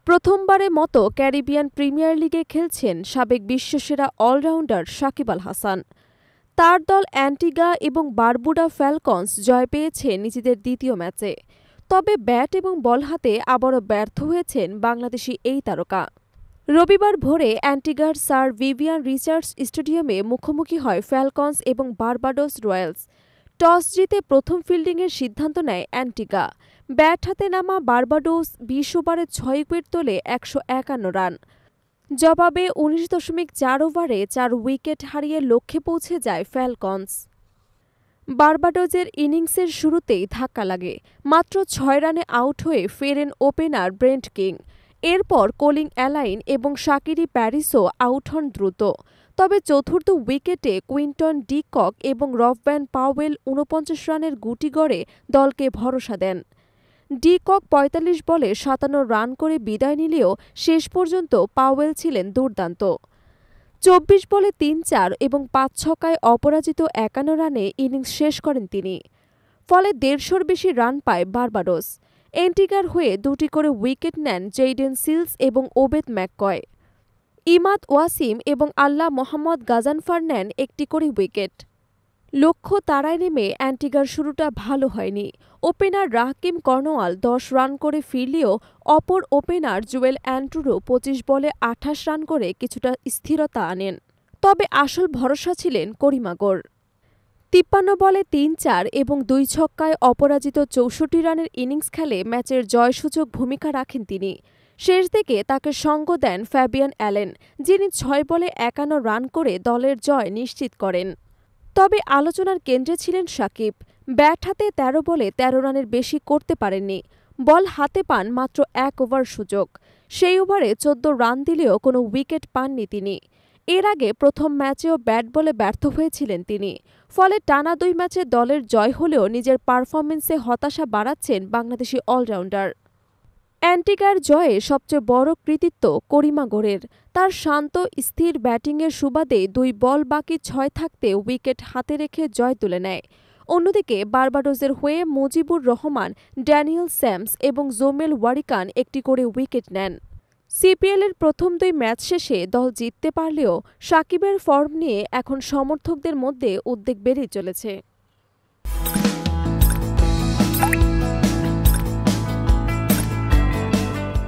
প্রথমবারের মতো Caribbean premier লিগে খেলছেন সাবেক বিশ্বসেরা অলরাউন্ডার সাকিব আল হাসান। তার দল অ্যান্টিগা এবং বারবুডা ফ্যালকনস জয় পেয়েছে নিজেদের দ্বিতীয় ম্যাচে। তবে ব্যাট এবং বল হাতে আবারও ব্যর্থ হয়েছেন বাংলাদেশি এই তারকা। রবিবার ভোরে অ্যান্টিগার স্যার ভিভিয়ান রিচার্ডস স্টেডিয়ামে মুখোমুখি হয় ফ্যালকনস এবং বারবাডোস রয়্যালস। টস জিতে প্রথম ফিল্ডিংয়ের সিদ্ধান্ত নেয় অ্যান্টিগা। ব্যাট হাতে নামা বারবাডোস ২০ ওভারে ৬ উইকেট তোলে ১৫১ রান। জবাবে ১৯.৪ ওভারে ৪ উইকেট হারিয়ে লক্ষ্যে পৌঁছে যায় ফ্যালকনস। বারবাডোজের ইনিংসের শুরুতেই ধাক্কা লাগে। মাত্র ৬ রানে আউট হয়ে ফেরেন ওপেনার ব্রেন্ট কিং। এরপর কোলিন অ্যালাইন এবং শাকিরি প্যারিসও আউট হন দ্রুত। তবে চতুর্থ উইকেটে কুইন্টন ডি কক এবং রফব্যান পাওয়েল ৪৯ রানের গুটি গড়ে দলকে ভরসা দেন। ডি কক ৪৫ বলে ৫৭ রান করে বিদায় নিলেও শেষ পর্যন্ত পাওয়েল ছিলেন দুর্দান্ত। ২৪ বলে ৩-৪ এবং ৫ ছক্কায় অপরাজিত ৫১ রানে ইনিংস শেষ করেন তিনি। ফলে ১৫০-র বেশি রান পায় বারবাডোস। অ্যান্টিগার হয়ে দুটি করে উইকেট নেন জেইডেন সিলস এবং ওবেদ ম্যাককয়। ইমাদ ওয়াসিম এবং আল্লাহ মোহাম্মদ গাজানফার নেন একটি করে উইকেট। লক্ষ্য তাড়ায় নেমে অ্যান্টিগার শুরুটা ভালো হয়নি। ওপেনার রাকিম কর্নওয়াল ১০ রান করে ফিরলেও অপর ওপেনার জুয়েল অ্যান্ট্রুরো ২৫ বলে ২৮ রান করে কিছুটা স্থিরতা আনেন। তবে আসল ভরসা ছিলেন করিমাগর। ৫৩ বলে ৩-৪ এবং ২ ছক্কায় অপরাজিত ৬৪ রানের ইনিংস খেলে ম্যাচের জয়সূচক ভূমিকা রাখেন তিনি। শেষ দিকে তাকে সঙ্গ দেন ফ্যাবিয়ান অ্যালেন, যিনি ৬ বলে ৫১ রান করে দলের জয় নিশ্চিত করেন। তবে আলোচনার কেন্দ্রে ছিলেন সাকিব। ব্যাট হাতে ১৩ বলে ১৩ রানের বেশি করতে পারেননি। বল হাতে পান মাত্র ১ ওভার সুযোগ। সেই ওভারে ১৪ রান দিলেও কোনো উইকেট পাননি তিনি। এর আগে প্রথম ম্যাচেও ব্যাট বলে ব্যর্থ হয়েছিলেন তিনি। ফলে টানা ২ ম্যাচে দলের জয় হলেও নিজের পারফরম্যান্সে হতাশা বাড়াচ্ছেন বাংলাদেশি অলরাউন্ডার। অ্যান্টিগার জয়ে সবচেয়ে বড় কৃতিত্ব করিমাগরের। তার শান্ত স্থির ব্যাটিংয়ের সুবাদে ২ বল বাকি ৬ থাকতে উইকেট হাতে রেখে জয় তুলে নেয়। অন্যদিকে বারবাডোজের হয়ে মুজিবুর রহমান, ড্যানিয়েল স্যামস এবং জোমেল ওয়ারিকান একটি করে উইকেট নেন। সিপিএলের প্রথম ২ ম্যাচ শেষে দল জিততে পারলেও সাকিবের ফর্ম নিয়ে এখন সমর্থকদের মধ্যে উদ্বেগ বেড়েই চলেছে।